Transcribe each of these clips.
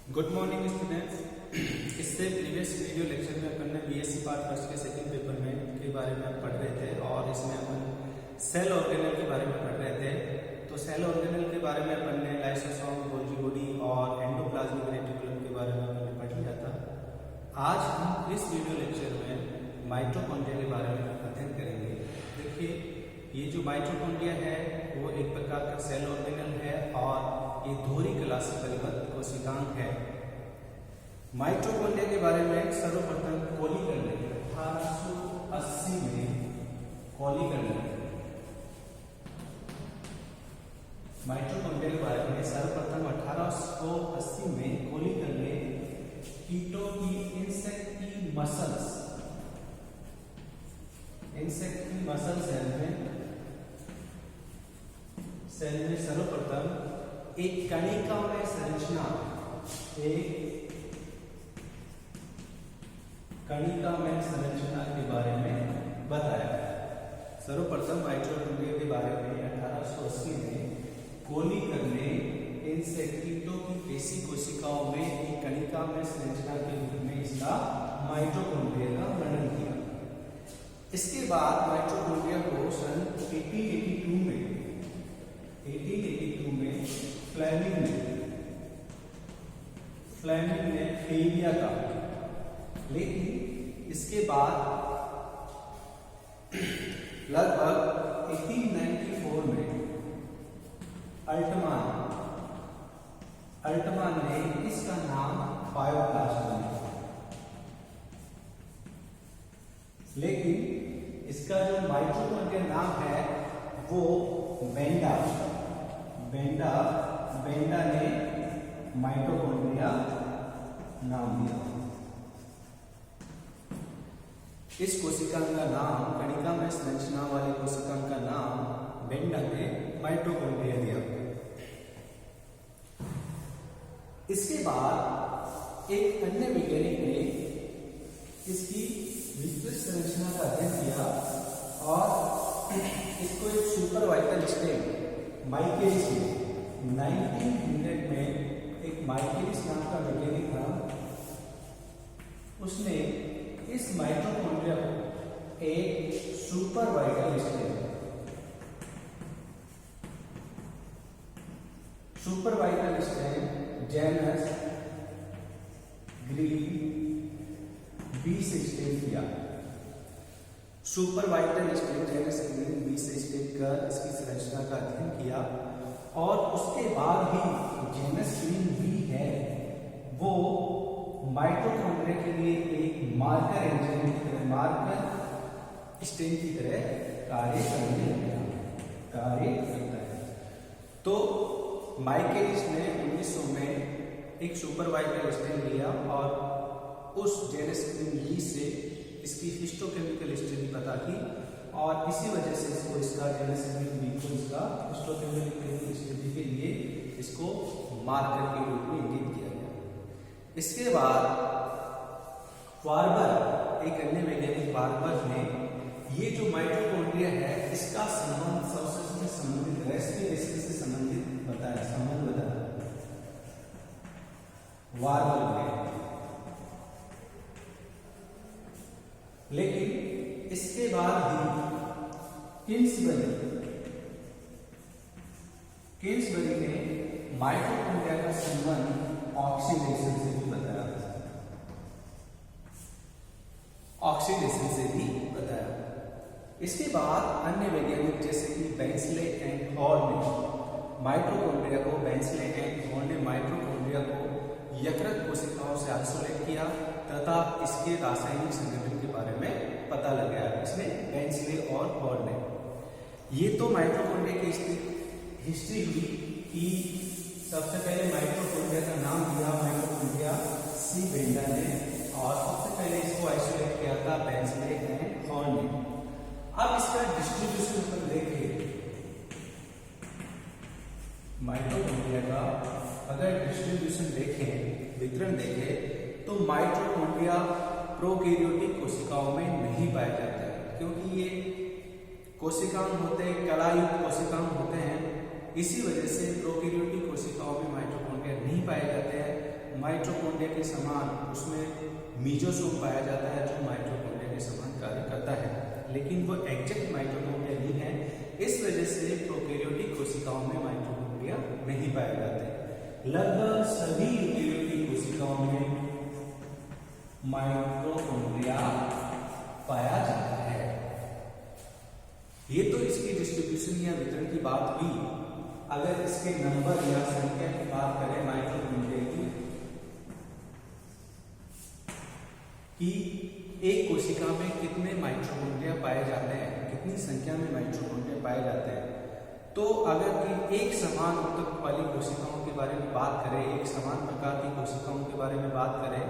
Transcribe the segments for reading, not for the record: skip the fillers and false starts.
Good morning students. इससे previous video lecture में अपन ने बीएससी पार्ट फर्स्ट के सेकंड पेपर में के बारे में पढ़ रहे थे और इसमें अपन सेल ऑर्गेनेल के बारे में पढ़ रहे थे। तो सेल ऑर्गेनेल के बारे में अपन ने लाइसोसोम, गोल्गी बॉडी और एंडोप्लाज्मिक रेटिकुलम के बारे में अपन ने पढ़ लिया था। आज हम इस वीडियो लेक्चर में माइटोकॉन्ड्रिया के बारे में अध्ययन करेंगे। देखिए, ये जो माइटोकॉन्ड्रिया है वो एक प्रकार का सेल ऑर्गेनेल है और ये दोहरी कला से परिबद्ध कोशिकांग है। माइटोकॉन्ड्रिया के बारे में सर्वप्रथम कोलिगन ने 1880 में कोलिगन ने माइटोकॉन्ड्रिया के बारे में सर्वप्रथम 1880 में कोलिगन ने कीटों की इंसेक्ट की मसल्स सेल में सर्वप्रथम एक कणिका में संरचना के बारे में बताया। सर्वप्रथम माइटोकॉन्ड्रिया के बारे में 1880 में कोलिगन ने इंसेक्ट कीटों की पेशी कोशिकाओं में एक कणिका में संरचना के रूप में इसका माइटोकॉन्ड्रिया का वर्णन किया। इसके बाद माइटोकॉन्ड्रिया को सन 1882 में फ्लेमिंग ने फेलिया का, लेकिन इसके बाद लगभग 1894 में अल्टमान ने इसका नाम बायोप्लास्ट दिया। लेकिन इसका जो माइटोकॉन्ड्रिया नाम है वो बेंडा ने माइटोकॉन्ड्रिया नाम दिया। इस कोशिका का नाम, कणिका में संरचना वाली कोशिका का नाम बेंडा ने माइटोकॉन्ड्रिया दिया। इसके बाद एक अन्य वैज्ञानिक ने इसकी विस्तृत संरचना का अध्ययन किया और इसको एक सुपर वाइटल स्टेम माइकेलिस ने 1900 में एक माइकेलिस नाम का वैज्ञानिक था, उसने इस माइटोकॉन्ड्रिया को एक super vital stain Janus green B से स्टेम किया। Super vital stain Janus green B से स्टेम कर इसकी संरचना का अध्ययन किया और उसके बाद ही जेनस ग्रीन बी है वो माइटोकॉन्ड्रिया के लिए एक मार्कर एंजाइम की तरह, मार्कर स्टेम की तरह कार्य करता है। तो माइकेलिस ने 1900 में एक सुपर वाइटल स्टेम लिया और उस जेनस ग्रीन बी से इसकी हिस्टोकेमिकल स्टडी पता की और इसी वजह से इसको इसका जेनस ग्रीन बी को इसका हिस्टोकेमिकल स्टडी के लिए इसको मार्कर के रूप में इंगित किया गया। इसके बाद वार्बर, एक अन्य वैज्ञानिक वार्बर ने ये जो माइटोकॉन्ड्रिया है इसका संबंध सबसे संबंधित रेस्पिरेशन से संबंधित बताया, संबंध बताया वार्बर ने। लेकिन इसके बाद ही किंग्सबरी ने माइटोकॉन्ड्रिया का संबंध ऑक्सीडेशन से भी बताया। इसके बाद अन्य वैज्ञानिक जैसे कि बेंसले एंड हॉल ने माइटोकॉन्ड्रिया को यकृत कोशिकाओं से आइसोलेट किया तथा इसके रासायनिक संगठन के बारे में पता लगाया। इसमें बेंसले और हॉल ने। ये तो माइटोकॉन्ड्रिया की हिस्ट्री हुई कि सबसे पहले माइटोकॉन्ड्रिया का नाम दिया माइटोकॉन्ड्रिया सी बेंडा ने और सबसे पहले इसको आइसोलेट किया था बेंसले एंड हॉल ने। अब इसका डिस्ट्रीब्यूशन पर देखें, माइटोकॉन्ड्रिया का अगर डिस्ट्रीब्यूशन देखें, वितरण देखें, तो माइटोकॉन्ड्रिया प्रोकैरियोटिक कोशिकाओं में नहीं पाया जाता है क्योंकि ये कोशिकांग होते हैं, कलायुक्त कोशिकांग होते हैं। इसी वजह से प्रोकैरियोटिक कोशिकाओं में माइटोकॉन्ड्रिया नहीं पाए जाते हैं। समान उसमें मीजोसोम पाया जाता है जो माइटोकॉन्ड्रिया के समान कार्य करता है, लेकिन वो एग्जैक्ट माइटोकॉन्ड्रिया नहीं है। इस वजह से प्रोकैरियोटिक कोशिकाओं में माइटोकॉन्ड्रिया नहीं पाए जाते। लगभग सभी यूकेरियोटिक कोशिकाओं में माइटोकॉन्ड्रिया पाया जाता है। ये तो इसकी डिस्ट्रीब्यूशन या वितरण की बात हुई। अगर इसके नंबर या संख्या की बात करें माइटोकॉन्ड्रिया की एक कोशिका में कितने माइटोकॉन्ड्रिया पाए जाते हैं, कितनी संख्या में माइटोकॉन्ड्रिया पाए जाते हैं, तो अगर कि एक समान ऊतक वाली कोशिकाओं के बारे में बात करें, एक समान प्रकार की कोशिकाओं के बारे में बात करें,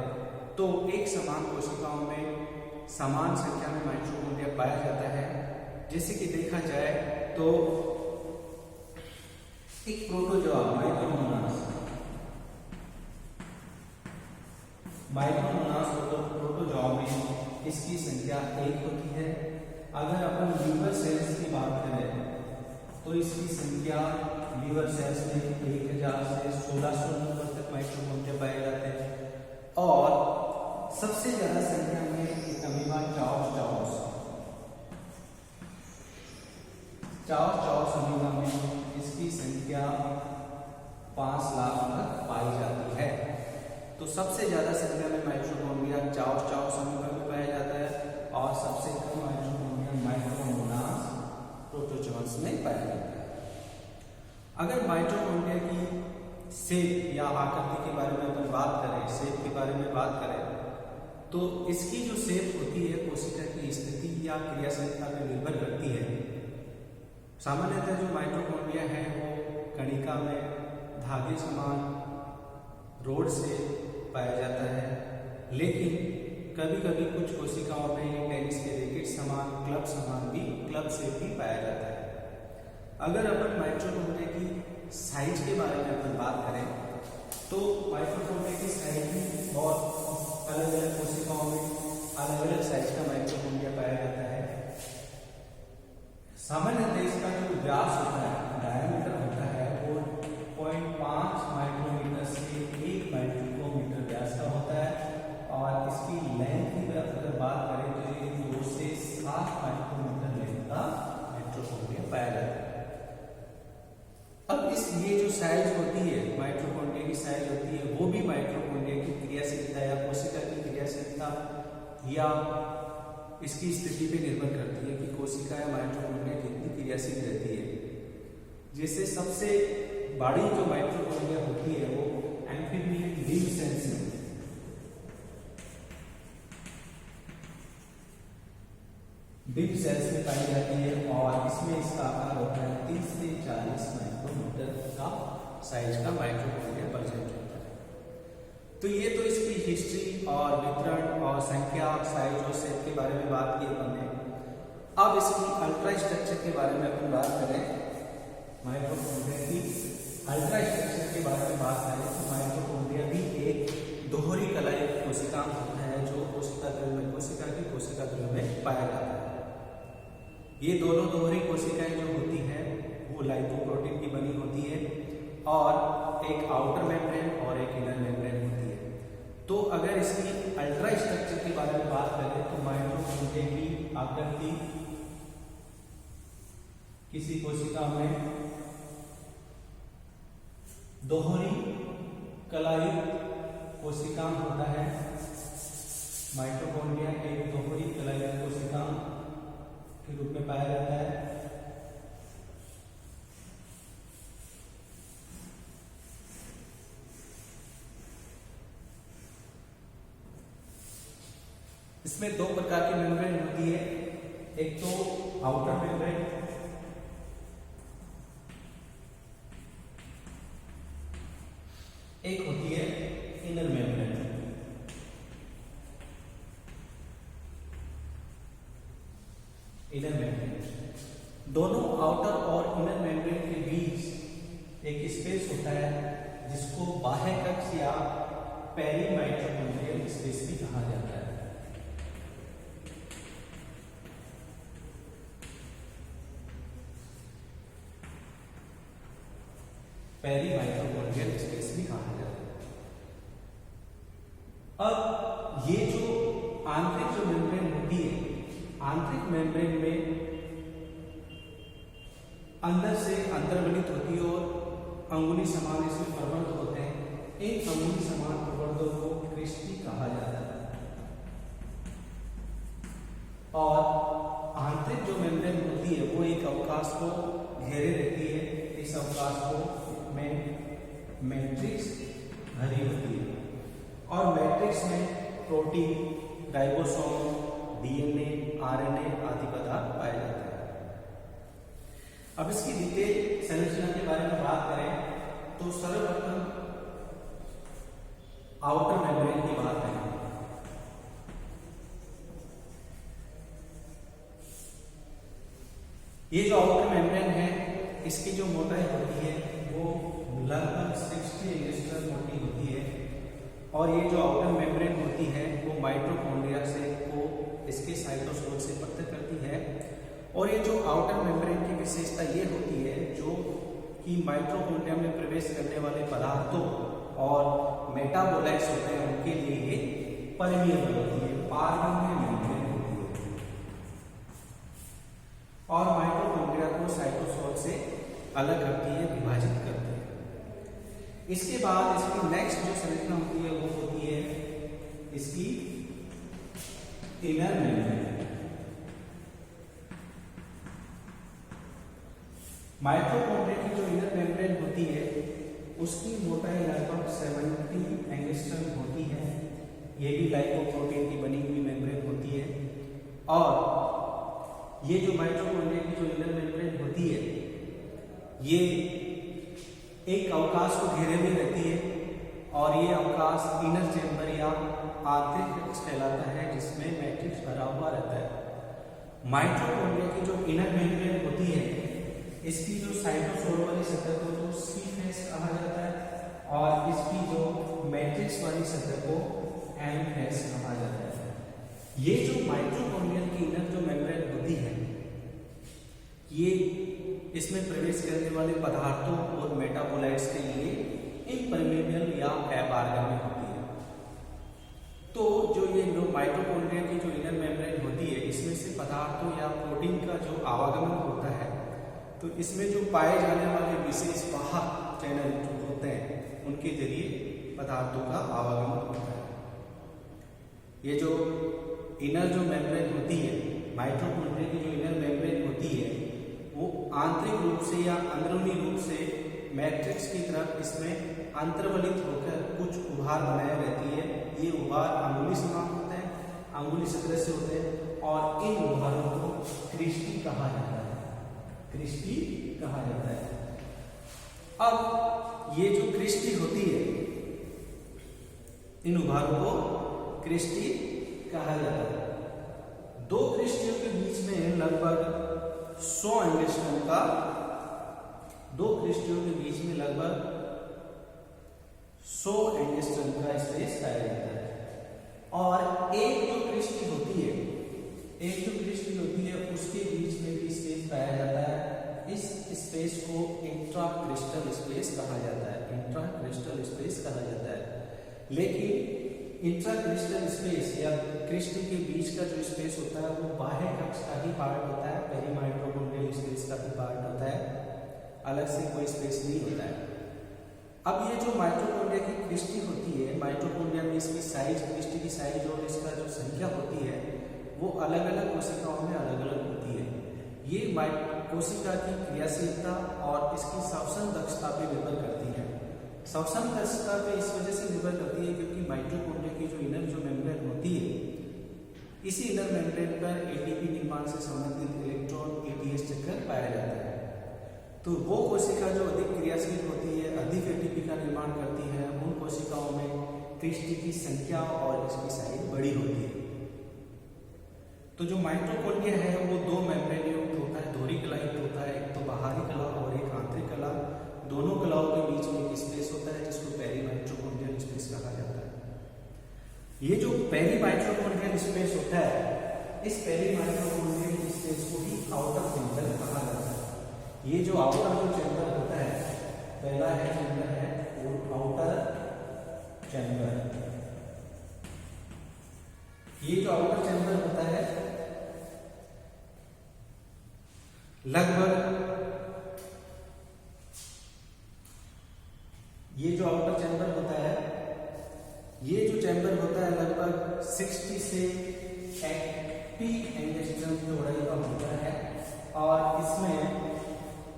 तो एक समान कोशिकाओं में समान संख्या में माइटोकॉन्ड्रिया पाया जाता है। जैसे कि देखा जाए तो एक प्रोटोजोआ माइक्रोमोनास प्रोटोजोआ में इसकी संख्या 1 होती है। अगर अपन लीवर सेल्स की बात करें तो इसकी संख्या लीवर सेल्स में 1000 से 1600 नंबर तक माइटोकॉन्ड्रिया पाए जाते हैं। और सबसे ज्यादा संख्या में एक अमीबा चाओस अमीबा में इसकी संख्या 5 लाख तक पाई जाती है। तो सबसे ज्यादा संख्या में माइटोकॉन्ड्रिया चाओस अमीबा में पाया जाता है और सबसे कम माइटोकॉन्ड्रिया माइक्रोमोनास प्रोटोजोअन्स में पाया जाता है। अगर माइटोकॉन्ड्रिया की शेप या आकृति के बारे में अपन बात करें, शेप के बारे में बात करें, तो इसकी जो शेप होती है कोशिका की स्थिति या क्रियाशीलता पर निर्भर करती है। सामान्यतः जो माइटोकॉन्ड्रिया है वो कणिका में धागे समान रोड से पाया जाता है, लेकिन कभी कभी कुछ कोशिकाओं में टेनिस के रैकेट समान क्लब से भी पाया जाता है। अगर अपन माइटोकॉन्ड्रिया की साइज के बारे में अपन बात करें तो माइटोकॉन्ड्रिया की साइज में बहुत अलग अलग कोशिकाओं में अलग अलग साइज का माइटोकॉन्ड्रिया पाया जाता है। सामान्यतः इसका जो व्यास होता है, डायमीटर होता है, वो 0.5 माइक्रोमीटर से 1 माइक्रोमीटर व्यास का होता है और इसकी लेंथ की अगर बात करें तो ये 2 से 7 माइक्रोमीटर लेंथ का माइटोकॉन्ड्रिया पाया जाता है। अब ये जो साइज होती है माइटोकॉन्ड्रिया की साइज होती है वो भी माइटोकॉन्ड्रिया की क्रियाशीलता या कोशिका की क्रियाशीलता या इसकी स्थिति पे निर्भर करती है कि कोशिका या माइटोकॉन्ड्रिया कितनी क्रियाशील रहती है। जैसे सबसे बड़ी जो माइटोकॉन्ड्रिया होती है वो एम्फीबियन लिव सेल्स में बिग सेल्स में पाई जाती है और इसमें इसका आकार होता है 30 से 40 माइक्रोमीटर का साइज का माइटोकॉन्ड्रिया प्रेजेंट होता है। तो ये तो इसकी हिस्ट्री और वितरण और संख्या, साइज और शेप के बारे में बात की अपन ने। अब इसकी अल्ट्रा स्ट्रक्चर के बारे में अपन बात करें, माइटोकॉन्ड्रिया की अल्ट्रा स्ट्रक्चर के बारे में बात करें तो माइटोकॉन्ड्रिया भी एक दोहरी कलाई कोशिका होता है जो कोशिका द्रव्य में पाया जाता है। ये दोनों दोहरी कोशिकाएं जो होती हैं वो लाइपोप्रोटीन की बनी होती है और एक आउटर मेम्ब्रेन और एक इनर मेम्ब्रेन होती है। तो अगर इसकी अल्ट्रा स्ट्रक्चर के बारे में बात करें तो माइटोकॉन्ड्रिया की आकृति किसी कोशिका में दोहरी कलायुक्त कोशिका होता है। माइटोकॉन्ड्रिया एक दोहरी कलायुक्त कोशिका के रूप में पाया जाता है। इसमें 2 प्रकार की मेम्ब्रेन होती है, एक तो आउटर मेम्ब्रेन एक होती है इनर मेम्ब्रेन। दोनों आउटर और इनर मेम्ब्रेन के बीच एक स्पेस होता है जिसको बाह्य कक्ष या पेरीमाइटोकॉन्ड्रियल स्पेस भी कहा जाता है। पेरीमाइटोकॉन्ड्रियल स्पेस भी कहा जाता है। अब ये जो आंतरिक जो मेम्ब्रेन होती है, आंतरिक मेम्ब्रेन में अंदर से अंतर्वलित होती है और अंगुली समान इसमें प्रवर्ध होते हैं। इन अंगुली समान प्रवर्धों को क्रिस्टी कहा जाता है। और आंतरिक जो मेम्ब्रेन होती है वो एक अवकाश को घेरे रहती है। इस अवकाश को मैट्रिक्स भरी होती है और मैट्रिक्स में प्रोटीन, राइबोसोम, डीएनए, आरएनए आदि पदार्थ पाए जाते हैं। अब इसकी डिटेल संरचना के बारे में बात करें तो सर्वप्रथम आउटर मेम्ब्रेन की बात करें। ये जो आउटर मेम्ब्रेन है इसकी जो मोटाई होती है वो लगभग 60 एंगस्ट्रम मोटी होती है और ये जो आउटर मेम्ब्रेन होती है वो माइटोकॉन्ड्रिया से को इसके साइटोसोल से पृथक करती है। और ये जो आउटर मेम्ब्रेन की विशेषता ये होती है जो कि माइटोकॉन्ड्रिया में प्रवेश करने वाले पदार्थों और मेटाबोलाइट्स होते हैं उनके लिए ये परमिएबल होती है, पारगम्य मेम्ब्रेन होती है और माइटोकॉन्ड्रिया को साइटोसोल से अलग करती है, विभाजित करती है। इसके बाद इसकी नेक्स्ट जो संरचना होती है वो होती है इसकी इनर मेम्ब्रेन। माइटोकॉन्ड्रिया की जो इनर मेम्ब्रेन होती है उसकी मोटाई लगभग 70 एंगस्ट्रम होती है। ये भी लाइपोप्रोटीन की बनी हुई मेम्ब्रेन होती है और ये जो माइटोकॉन्ड्रिया की जो इनर मेम्ब्रेन होती है ये एक अवकाश को घेरे हुए रहती है और ये अवकाश इनर चैम्बर या आंतरिक कक्ष कहलाता है जिसमें मैट्रिक्स भरा हुआ रहता है। माइटोकॉन्ड्रिया की जो इनर मेम्ब्रेन होती है इसकी जो साइटोसोल वाली सतह को तो सी फेस कहा जाता है और इसकी जो मैट्रिक्स वाली सतह को एम फेस कहा जाता है। ये जो माइटोकॉन्ड्रिया की इनर जो मेम्ब्रेन होती है ये इसमें प्रवेश करने वाले पदार्थों और मेटाबोलाइट्स के लिए इम्परमेबल या अपारगम्य होती है। तो जो ये जो माइटोकॉन्ड्रिया की जो इनर मेम्ब्रेन होती है इसमें से पदार्थों या प्रोटीन का जो आवागमन होता है तो इसमें जो पाए जाने वाले विशेष वाहक चैनल जो होते हैं उनके जरिए पदार्थों का आवागमन होता है। ये जो इनर जो मेम्ब्रेन होती है, माइटोकॉन्ड्रिया की जो इनर मेम्ब्रेन होती है वो आंतरिक रूप से या अंदरूनी रूप से मैट्रिक्स की तरफ इसमें अंतर्वलित होकर कुछ उभार बनाए रहती है। ये उभार अंगुली समान होते हैं, अंगुली सतह से होते हैं और इन उभारों को क्रिस्टी कहा जाता है, क्रिस्टी कहा जाता है। अब ये जो क्रिस्टी होती है इन उभारों को क्रिस्टी कहा जाता है। दो क्रिस्टियों के बीच में लगभग 100 एंगस्ट्रम का, दो क्रिस्टियों के बीच में लगभग 100 एंगस्ट्रम का स्पेस पाया जाता है और एक जो क्रिस्टी होती है, एक जो क्रिस्टी होती है उसके बीच में भी स्पेस पाया जाता है। इस स्पेस को इंट्राक्रिस्टल स्पेस कहा जाता है, इंट्राक्रिस्टल स्पेस कहा जाता है। लेकिन इंट्राक्रिस्टल स्पेस या क्रिस्टी के बीच का जो स्पेस होता है वो बाह्य कक्ष का ही पार्ट होता है, पेरीमाइटोकॉन्ड्रियल स्पेस का भी पार्ट होता है, अलग से कोई स्पेस नहीं होता है। अब ये जो माइटोकॉन्ड्रिया की क्रिस्टी होती है, माइटोकॉन्ड्रिया में इसकी साइज, क्रिस्टी की साइज और इसका जो संख्या होती है वो अलग अलग कोशिकाओं में अलग अलग होती है। ये कोशिका की क्रियाशीलता और इसकी श्वसन दक्षता पे निर्भर करती है। श्वसन दक्षता पे इस वजह से निर्भर करती है क्योंकि माइटोकॉन्ड्रिया की जो इनर जो मेम्ब्रेन होती है इसी इनर मेम्ब्रेन पर एटीपी निर्माण से संबंधित इलेक्ट्रॉन एटीएस चक्कर पाया जाता है। तो वो कोशिका जो अधिक क्रियाशील होती है, अधिक एटीपी का निर्माण करती है, उन कोशिकाओं में क्रिस्टी की संख्या और इसकी साइज बड़ी होती है। तो जो माइटोकॉन्ड्रिया है वो दो मेम्ब्रेन युक्त होता है, दोहरी कला युक्त होता है, एक तो बाहरी कला और एक आंतरिक कला। दोनों कलाओं के बीच में एक स्पेस होता है जिसको पेरीमाइटोकॉन्ड्रियल स्पेस कहा जाता है। ये जो पेरीमाइटोकॉन्ड्रियल स्पेस होता है इस पेरीमाइटोकॉन्ड्रियल स्पेस को ही आउटर चैम्बर कहा जाता है। ये जो आउटर जो चैम्बर होता है, पहला है चैम्बर है आउटर चैम्बर ये जो आउटर चैम्बर होता है, ये जो चैम्बर होता है लगभग 60 से 80 एंगस्ट्रम चौड़ाई का होता है और इसमें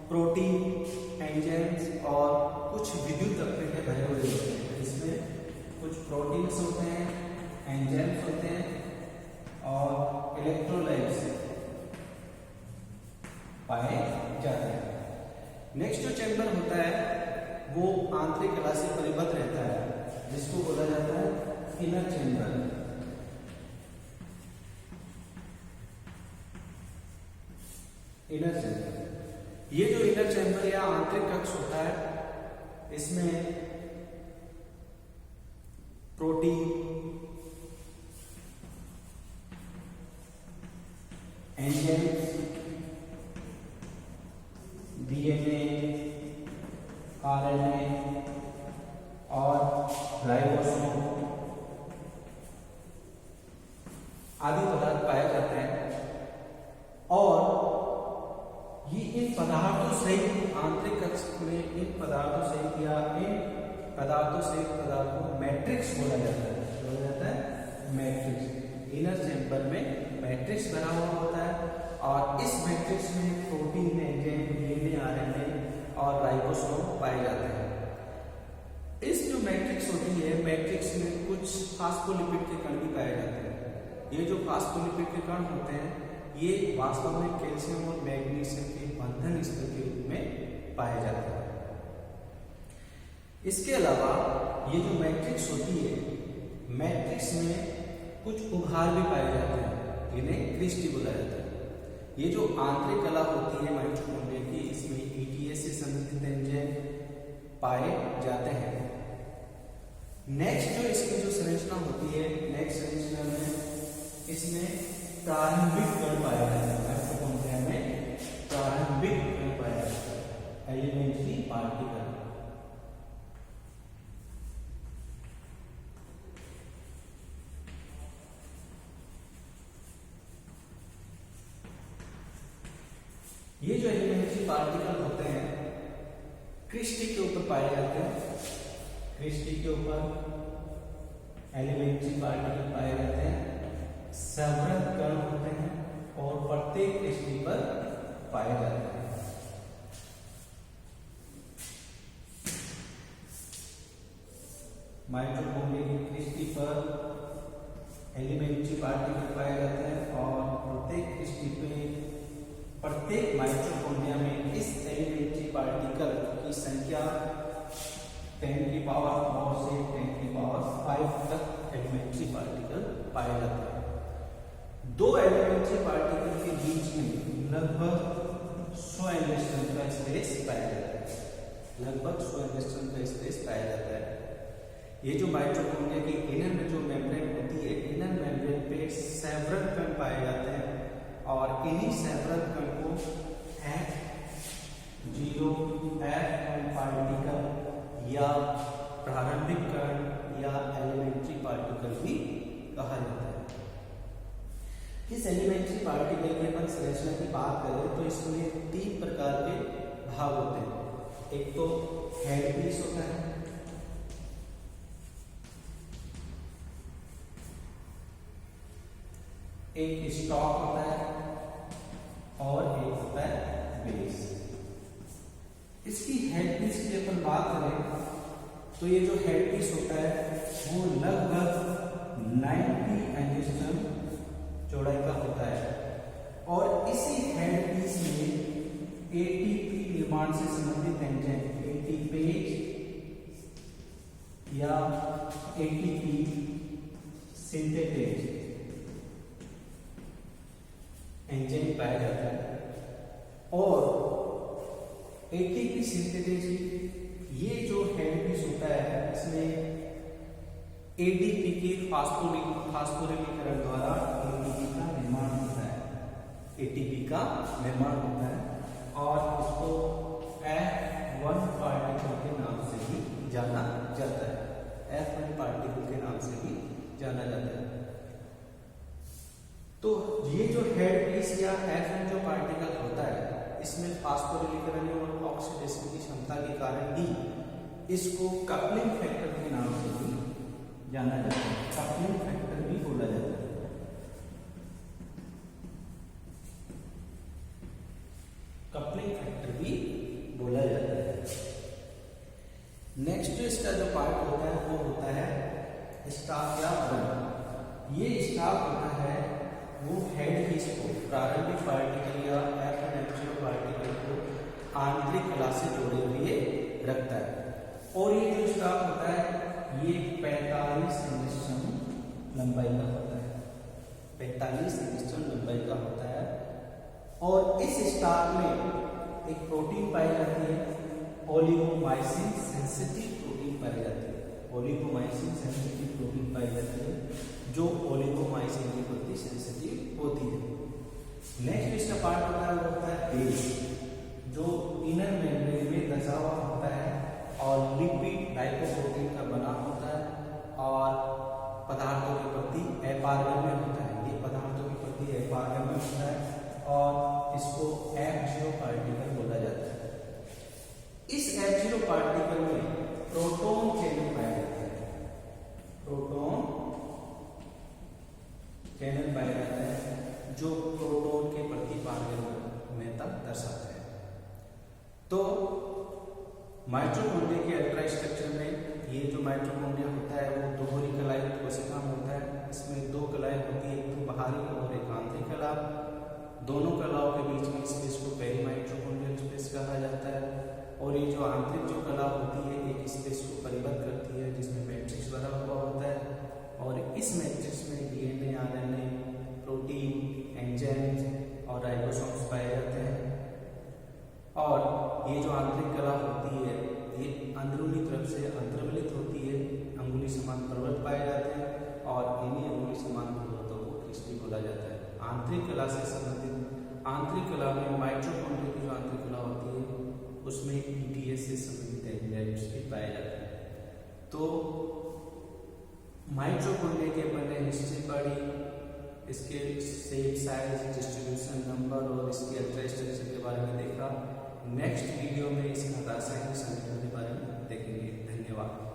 प्रोटीन, एंजाइम्स और कुछ विद्युत अपघटन भरे हुए होते हैं। इसमें कुछ प्रोटीन्स होते हैं, एंजाइम्स होते हैं और इलेक्ट्रोलाइट्स पाए जाते हैं। नेक्स्ट जो चैम्बर होता है वो आंतरिक कला से परिबद्ध रहता है, जिसको बोला जाता है इनर चैम्बर। इनर चैम्बर, ये जो इनर चैम्बर या आंतरिक कक्ष होता है, इसमें प्रोटीन, एंजाइम्स, डीएनए, आरएनए और राइबोसोम आदि पदार्थ पाए जाते हैं और ये इन पदार्थों सहित आंतरिक कक्ष में इन पदार्थों सहित या इन पदार्थों सहित पदार्थ को मैट्रिक्स बोला जाता है। बोला जाता है मैट्रिक्स। इनर चैम्बर में मैट्रिक्स बना हुआ होता है और इस मैट्रिक्स में प्रोटीन, एंजाइम, डीएनए, आरएनए और राइबोसोम पाए जाते हैं। इस जो मैट्रिक्स होती है, मैट्रिक्स में कुछ फास्फोलिपिड के कण भी पाए जाते हैं। ये जो फास्फोलिपिड के कण होते हैं, ये वास्तव में कैल्शियम और मैग्नीशियम के बंधन स्थल के रूप में पाए जाते हैं। इसके अलावा ये जो मैट्रिक्स होती है, मैट्रिक्स में कुछ उभार भी पाए जाते हैं, इन्हें क्रिस्टी बोला जाता है। ये जो आंतरिक कला होती है माइटोकॉन्ड्रिया की, इसमें ईटीएस से संबंधित एंजाइम पाए जाते हैं। नेक्स्ट जो इसकी जो संरचना होती है, नेक्स्ट संरचना में इसमें प्रारंभिक कण पाया जाता है। माइटोकॉन्ड्रिया में प्रारंभिक कण पाया जाता है, एलिमेंट्री पार्टिकल। ये जो एलिमेंट्री पार्टिकल होते हैं क्रिस्टी के ऊपर पाए जाते हैं। क्रिस्टी के ऊपर एलिमेंट्री पार्टिकल पाए जाते हैं, सवृत कण होते हैं और प्रत्येक क्रिस्टी पर पाए जाते हैं। माइटोकॉन्ड्रिया की क्रिस्टी पर एलिमेंट्री पार्टिकल पाए जाते हैं और प्रत्येक क्रिस्टी पे, प्रत्येक माइटोकॉन्ड्रिया में इस एलिमेंट्री पार्टिकल की संख्या 10 की पावर 4 से 10 की पावर 5 तक एलिमेंट्री पार्टिकल पाए जाते हैं। दो एलिमेंट्री पार्टिकल के बीच में लगभग 100 एंगस्ट्रम का स्पेस पाया जाता है। लगभग 100 एंगस्ट्रम का स्पेस पाया जाता है। ये जो माइटोकॉन्ड्रिया की इनर में जो मेम्ब्रेन होती है, इनर मेम्ब्रेन पे सेवरल कण पाए जाते हैं और इन्हीं सेवरल कण को F0 F1 पार्टिकल या प्रारंभिक कण या एलिमेंट्री पार्टिकल भी कहा जाता है। इस एलिमेंट्री पार्टिकल की अपन संरचना की बात करें तो इसमें 3 प्रकार के भाग होते हैं। एक तो हेड पीस होता है, एक स्टॉक होता है और एक होता है बेस। इसकी हेड पीस की अपन बात करें तो ये जो हेड पीस होता है वो लगभग 90 एंगस्ट्रम चौड़ाई का होता है और इसी हेड पीस में एटीपी निर्माण से संबंधित एंजाइम एटीपेज या एटीपी सिंथेटेज एंजाइम पाया जाता है और एटीपी सिंथेटेज ये जो हेड पीस होता है इसमें एडीपी के फास्फोरिलीकरण द्वारा एटीपी का निर्माण होता है। एटीपी का निर्माण होता है और इसको F1 पार्टिकल के नाम से भी जाना जाता है। F1 पार्टिकल के नाम से भी जाना जाता है। तो ये जो हेड पीस या F1 जो पार्टिकल होता है इसमें फास्फोरिलीकरण और ऑक्सीडेशन की क्षमता के कारण ही इसको कपलिंग फैक्टर के नाम से भी जाना जाता है, कपलिंग फैक्टर भी बोला जाता है। कपलिंग फैक्टर भी बोला जाता है। नेक्स्ट इसका जो पार्ट होता है वो होता है स्टाफ या बल। ये स्टाफ होता है वो हेड पीस को, प्रारंभिक पार्टिकल या एफ पार्टिकल को आंतरिक कला से जोड़े हुए रखता है। और ये जो स्टाफ होता है ये 45 एंगस्ट्रॉम लंबाई का होता है, 45 एंगस्ट्रॉम लंबाई का होता है। और इस स्टाफ में एक प्रोटीन पाई जाती है, ओलिगोमाइसिन सेंसिटिव प्रोटीन पाई जाती है, ओलिगोमाइसिन सेंसिटिव प्रोटीन पाई जाती है जो ओलिगोमाइसिन के प्रति सेंसिटिव होती है। नेक्स्ट इसका पार्ट होता है वो होता है बेस, जो इनर मेम्ब्रेन में दसा हुआ होता है और लिपिड लाइपोप्रोटीन का बना होता है और पदार्थों के प्रति अपारगम्य होता है। ये पदार्थों के प्रति अपारगम्य होता है और इसको F0 पार्टिकल बोला जाता है। इस F0 पार्टिकल में प्रोटॉन चैनल पाए जाते हैं, प्रोटॉन चैनल पाया जाता है जो प्रोटॉन के प्रति पारगम्यता दर्शाता है। तो माइटोकॉन्ड्रिया के अल्ट्रा स्ट्रक्चर में ये जो माइटोकॉन्ड्रिया होता है वो दोहरी कलाई कोशिका में होता है। इसमें दो कलाएं होती है, एक तो बाहरी और एक आंतरिक कला। दोनों कलाओं के बीच में स्पेस को पेरीमाइटोकॉन्ड्रियल स्पेस कहा जाता है। और ये जो आंतरिक जो कला होती है एक स्पेस को परिबद्ध करती है जिसमें मैट्रिक्स भरा हुआ होता है और इस मैट्रिक्स में डीएनए, आरएनए, प्रोटीन, एंजाइम्स और राइबोसोम्स पाए जाते हैं। और ये जो आंतरिक कला होती है ये अंदरूनी तरफ से अंतर्वलित होती है, अंगुली समान पर्वत पाए जाते हैं और इन्हीं अंगुली समान पर्वतों को क्रिस्टी बोला जाता है। आंतरिक कला से संबंधित आंतरिक कला में माइटोकॉन्ड्रिया की जो आंतरिक कला होती है उसमें पीटीएस से संबंधित एंजाइम्स भी पाए जाते हैं। तो माइटोकॉन्ड्रिया के अपन ने हिस्ट्री पढ़ी, इसके शेप, साइज, डिस्ट्रीब्यूशन, नंबर और इसके अल्ट्रा स्ट्रक्चर के बारे में देखा। नेक्स्ट वीडियो में इसका रासायनिक संरचना के बारे में देखेंगे। धन्यवाद।